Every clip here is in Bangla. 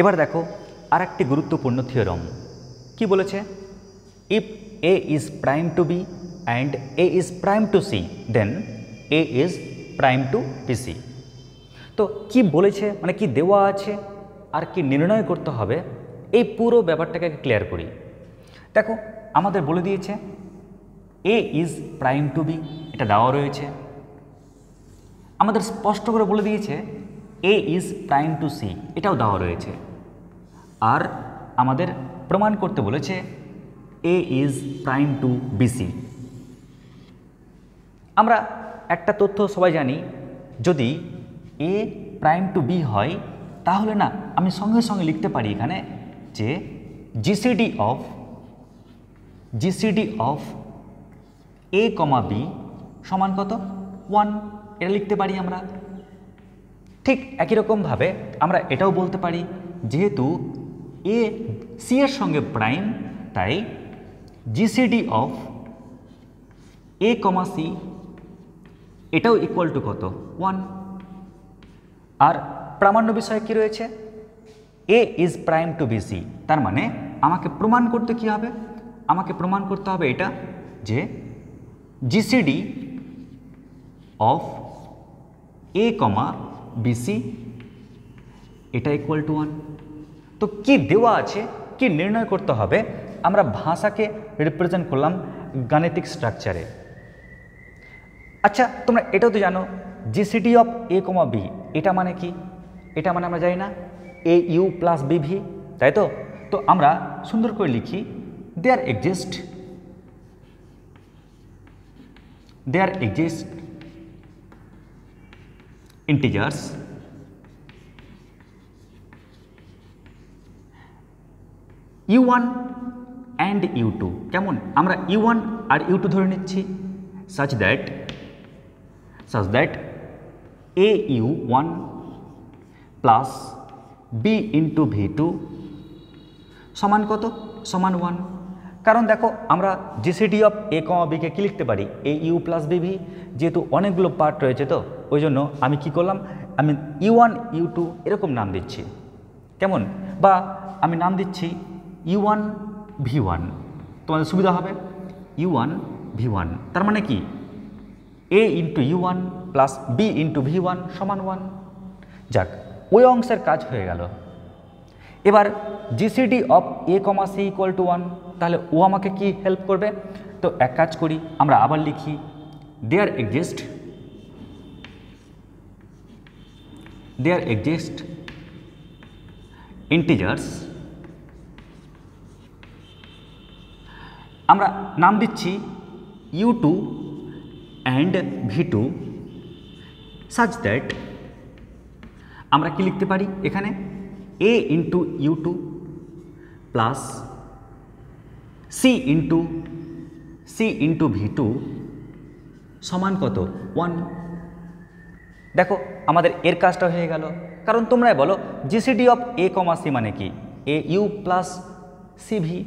এবার দেখো আর একটি গুরুত্বপূর্ণ থিওরাম কি বলেছে, if A is prime to B and A is prime to C then A is prime to BC. তো কি বলেছে, মানে কি দেওয়া আছে আর কি নির্ণয় করতে হবে, এই পুরো ব্যাপারটাকে ক্লিয়ার করি। দেখো আমাদের বলে দিয়েছে এ ইজ প্রাইম টু বি, এটা দেওয়া রয়েছে। আমাদের স্পষ্ট করে বলে দিয়েছে এ ইজ প্রাইম টু সি, এটাও দেওয়া রয়েছে। আর আমাদের প্রমাণ করতে বলেছে এ ইজ প্রাইম টু বিসি। আমরা একটা তথ্য সবাই জানি, যদি এ প্রাইম টু বি হয় তাহলে না আমি সঙ্গে সঙ্গে লিখতে পারি এখানে যে GCD of A comma B সমান কত 1, এটা লিখতে পারি আমরা। ঠিক একই রকমভাবে আমরা এটাও বলতে পারি যেহেতু এ সি এর সঙ্গে প্রাইম, তাই GCD of A comma C এটাও ইকুয়াল টু কত 1। আর প্রামাণ্য বিষয় কি রয়েছে, A is prime to BC, তার মানে আমাকে প্রমাণ করতে কি হবে, আমাকে প্রমাণ করতে হবে এটা যে GCD of A comma BC এটা ইকুয়াল টু 1। তো কি দেওয়া আছে, কি নির্ণয় করতে হবে, আমরা ভাষাকে রিপ্রেজেন্ট করলাম গাণিতিক স্ট্রাকচারে। আচ্ছা তোমরা এটাও তো জানো GCD of A comma B এটা মানে কি, এটা মানে আমরা জানি না A U plus B V, তাই তো। তো আমরা সুন্দর করে লিখি দেয়ার exist integers u1 and u2, কেমন আমরা u1 আর u2 ধরে নিচ্ছি such that au1 plus b into v2 সমান কত, সমান 1। কারণ দেখো আমরা জিসিডি অফ এ কমা বিকে কী লিখতে পারি এ ইউ প্লাস বিভি, যেহেতু অনেকগুলো পার্ট রয়েছে তো ওই জন্য আমি কি করলাম, আমি u1 u2 এরকম নাম দিচ্ছি, কেমন, বা আমি নাম দিচ্ছি u1 v1, তোমাদের সুবিধা হবে u1 v1, তার মানে কি a into u1 plus b into v1 সমান 1। যাক ওই অংশের কাজ হয়ে গেল। এবার GCD of A comma C equal to 1, তাহলে ও আমাকে কি হেল্প করবে, তো এক কাজ করি আমরা আবার লিখি দেয়ার এক্সিস্ট ইন্টিজার্স, আমরা নাম দিচ্ছি u2 and v2 such that আমরা কি লিখতে পারি এখানে a into u2 plus c into v2 সমান কত 1। দেখো আমাদের এর কাজটা হয়ে গেল। কারণ তোমরাই বলো GCD of A comma C মানে কি A U plus C V.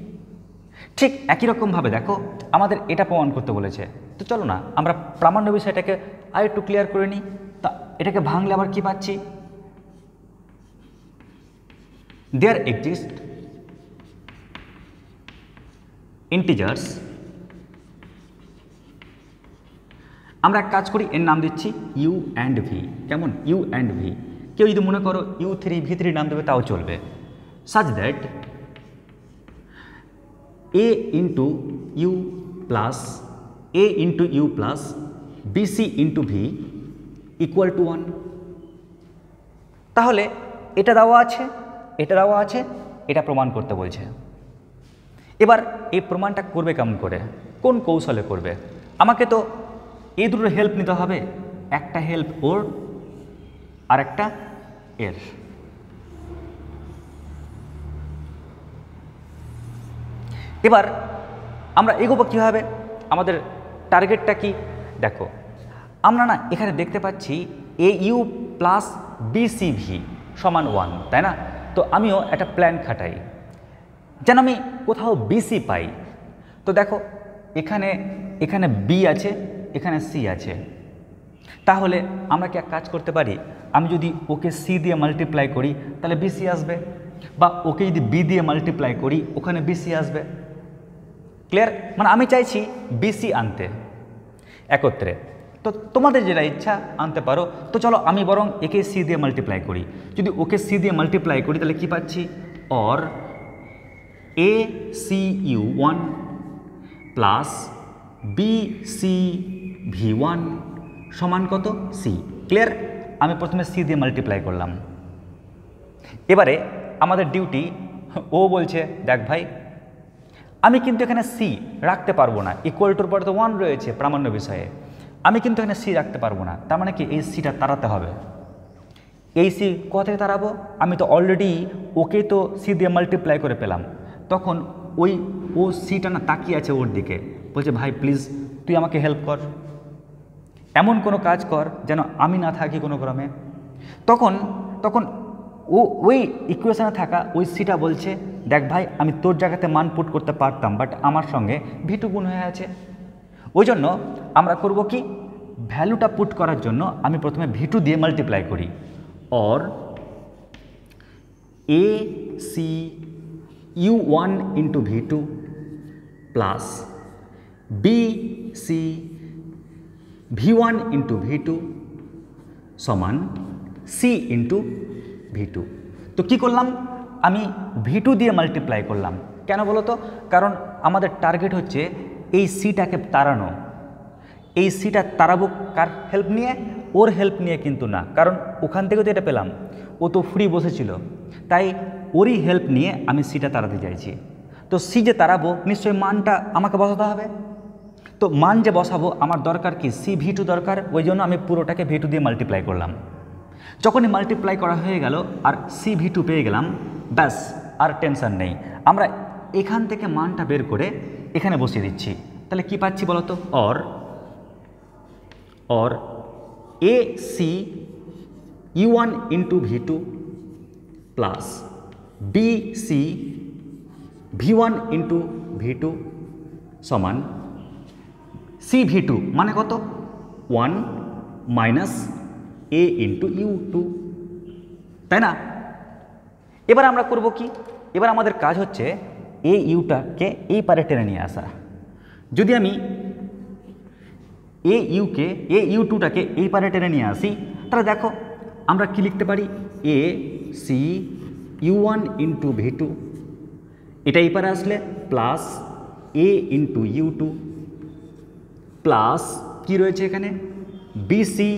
ঠিক একই রকমভাবে দেখো আমাদের এটা প্রমাণ করতে বলেছে, তো চলো না আমরা প্রামাণ্য বিষয়টাকে আর একটু ক্লিয়ার করে নিই। তা এটাকে ভাঙলে আবার কি পাচ্ছি, দেয়ার এক্সিস্ট ইন্টিজার্স, আমরা এক কাজ করি এর নাম দিচ্ছি ইউ অ্যান্ড ভি, কেমন ইউ অ্যান্ড ভি। কেউ যদি মনে করো u3 v3 নাম দেবে তাও চলবে। Such that a into U plus bc into V equal to 1। তাহলে এটা দেওয়া আছে, এটা প্রমাণ করতে বলছে। এবার এই প্রমাণটা করবে কেমন করে, কোন কৌশলে করবে, আমাকে তো এই দুটোর হেল্প নিতে হবে, একটা হেল্প ওর আর একটা এর। এবার আমরা এগোবো কীভাবে, আমাদের টার্গেটটা কি, দেখো আমরা না এখানে দেখতে পাচ্ছি এ ইউ প্লাস বিসিভি সমান 1, তাই না। তো আমিও একটা প্ল্যান খাটাই যেন আমি কোথাও বিসি পাই। তো দেখো এখানে বি আছে, এখানে সি আছে, তাহলে আমরা কি এক কাজ করতে পারি, আমি যদি ওকে সি দিয়ে মাল্টিপ্লাই করি তাহলে বিসি আসবে, বা ওকে যদি বি দিয়ে মাল্টিপ্লাই করি ওখানে বিসি আসবে। ক্লিয়ার? মানে আমি চাইছি বিসি আনতে একত্রে, তো তোমাদের যেটা ইচ্ছা আনতে পারো। তো চলো আমি বরং একে সি দিয়ে মাল্টিপ্লাই করি। যদি ওকে সি দিয়ে মাল্টিপ্লাই করি তাহলে কী পাচ্ছি, or A C U one plus B C V one সমান কত, সি। ক্লিয়ার? আমি প্রথমে সি দিয়ে মাল্টিপ্লাই করলাম। এবারে আমাদের ডিউটি, ও বলছে দেখ ভাই আমি কিন্তু এখানে সি রাখতে পারবো না, ইকুয়াল টুর পরে তো 1 রয়েছে প্রামাণ্য বিষয়ে, আমি কিন্তু এখানে সি রাখতে পারবো না। তার মানে কি এই সিটা তাড়াতে হবে। এই সি কোথা থেকে তাড়াবো, আমি তো অলরেডি ওকে তো সি দিয়ে মাল্টিপ্লাই করে পেলাম। তখন ও সিটা না তাকিয়ে আছে ওর দিকে, বলছে ভাই প্লিজ তুই আমাকে হেল্প কর, এমন কোনো কাজ কর যেন আমি না থাকি কোনো ক্রমে। তখন ওই ইকুয়েশনে থাকা ওই সিটা বলছে দেখ ভাই আমি তোর জায়গাতে মান পুট করতে পারতাম, বাট আমার সঙ্গে ভিটু গুণ হয়ে আছে। ওই জন্য আমরা করব কি, ভ্যালুটা পুট করার জন্য আমি প্রথমে ভিটু দিয়ে মাল্টিপ্লাই করি। Or A C U one into V two plus B C V one into V two সমান সি ইন্টু ভিটু। তো কী করলাম, আমি ভিটু দিয়ে মাল্টিপ্লাই করলাম। কেন বলো তো, কারণ আমাদের টার্গেট হচ্ছে এই সিটাকে তাড়ানো। এই সিটা তাড়াবো কার হেল্প নিয়ে, ওর হেল্প নিয়ে কিন্তু না, কারণ ওখান থেকে তো এটা পেলাম, ও তো ফ্রি বসেছিল, তাই ওরই হেল্প নিয়ে আমি সিটা তাড়াতে চাইছি। তো সি যে তাড়াবো নিশ্চয়ই মানটা আমাকে বসাতে হবে। তো মান যে বসাবো আমার দরকার কি, সি ভিটু দরকার। ওই জন্য আমি পুরোটাকে ভিটু দিয়ে মাল্টিপ্লাই করলাম। যখনই মাল্টিপ্লাই করা হয়ে গেল আর সি ভিটু পেয়ে গেলাম, ব্যাস আর টেনশন নেই। আমরা এখান থেকে মানটা বের করে এখানে বসিয়ে দিচ্ছি। তাহলে কি পাচ্ছি বলো তো, or A C U one into V two plus B C V one into V two সমান সি ভিটু মানে কত, 1 minus A into U two, তাই না? এবার আমরা করব কি, এবার আমাদের কাজ হচ্ছে এ ইউটাকে এই পারে টেনে নিয়ে আসা। যদি আমি এ ইউ টুটাকে এই পারে টেনে নিয়ে আসি, তাহলে দেখো আমরা কি লিখতে পারি, A C U one into V two, এটা এই পারে আসলে plus A into U two plus কী রয়েছে এখানে, BC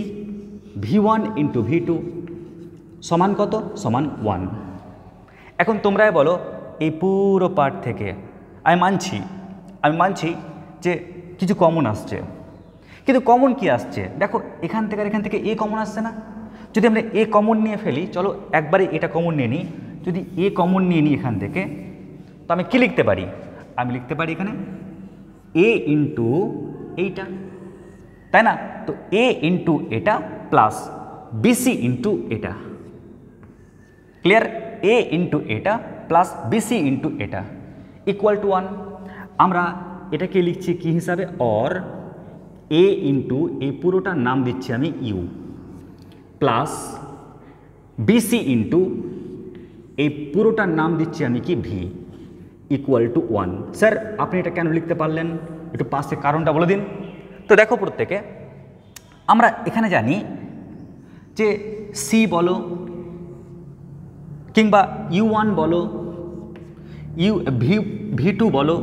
V one into V two সমান কত, সমান 1। এখন তোমরাই বলো এই পুরো পার্ট থেকে আমি মানছি যে কিছু কমন আসছে, কিন্তু কমন কি আসছে দেখো, এখান থেকে এ কমন আসছে না। যদি আমরা এ কমন নিয়ে ফেলি, চলো একবারে এটা কমন নিয়ে নিই। যদি এ কমন নিয়ে নিই এখান থেকে, তো আমি কি লিখতে পারি, আমি লিখতে পারি এখানে এ ইন্টু এইটা, তাই না? তো এ ইন্টু এটা প্লাস বিসি ইন্টু এটা। ক্লিয়ার? এ ইন্টু এটা প্লাস বিসি ইন্টু এটা ইকুয়াল টু 1। আমরা এটাকে লিখছি কি হিসাবে, অর এ ইন্টু এই পুরোটার নাম দিচ্ছি আমি ইউ প্লাস বিসি ইন্টু এই পুরোটার নাম দিচ্ছি আমি কি ভি ইকুয়াল টু 1। স্যার আপনি এটা কেন লিখতে পারলেন, একটু পাশে কারণটা বলে দিন। তো দেখো প্রত্যেকে আমরা এখানে জানি যে সি বলো কিংবা U1 বলো, V2 বলো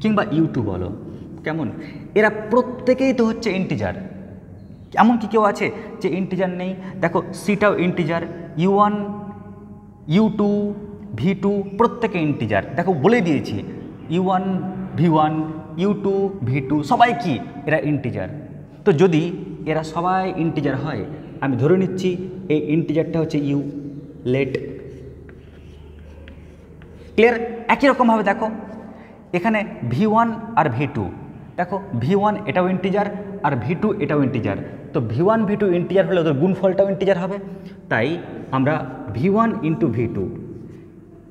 কিংবা U2 বলো, কেমন এরা প্রত্যেকেই তো হচ্ছে ইন্টিজার। এমন কি কেউ আছে যে ইন্টিজার নেই? দেখো সিটাও ইন্টিজার, U1 U2 V2 প্রত্যেকে ইন্টিজার। দেখো বলে দিয়েছি U1 V1 U2 V2 সবাই কি এরা ইন্টিজার। তো যদি এরা সবাই ইন্টিজার হয়, আমি ধরে নিচ্ছি এই ইন্টিজারটা হচ্ছে ইউ লেট। ক্লিয়ার? একই রকমভাবে দেখো এখানে V1 আর V2, দেখো V1 এটাও ইন্টিজার আর V2 এটাও ইন্টিজার। তো V1 V2 ইন্টিজার হলে ওদের গুণফলটাও ইন্টিজার হবে। তাই আমরা V1 ইন্টু V2,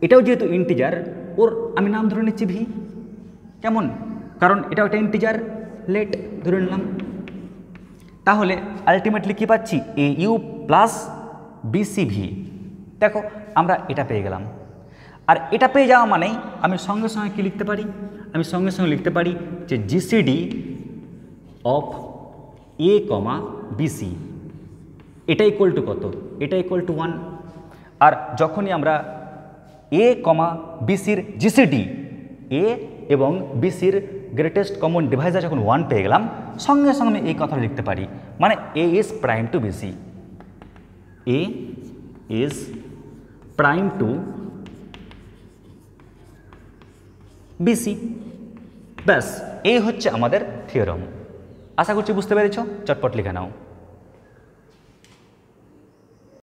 এটাও যেহেতু ইন্টিজার ওর আমি নাম ধরে নিচ্ছি ভি। কেমন? কারণ এটাও একটা ইন্টিজার, লেট ধরে নিলাম। তাহলে আলটিমেটলি কী পাচ্ছি, A U plus BC V দেখো আমরা এটা পেয়ে গেলাম। আর এটা পেয়ে যাওয়া মানেই আমি সঙ্গে সঙ্গে কী লিখতে পারি, আমি সঙ্গে সঙ্গে লিখতে পারি যে GCD of A comma BC এটা ইকুয়াল টু কত, এটা ইকুয়াল টু 1। আর যখনই আমরা এ কমা বিসির জিসিডি এ এবং বিসির গ্রেটেস্ট কমন ডিভাইজার যখন 1 পেয়ে গেলাম, সঙ্গে সঙ্গে আমি এই কথাটা লিখতে পারি, মানে A is prime to BC, A is prime to BC. ব্যাস এই হচ্ছে আমাদের থিওরাম। আশা করছি বুঝতে পেরেছ, চটপট লিখে নাও।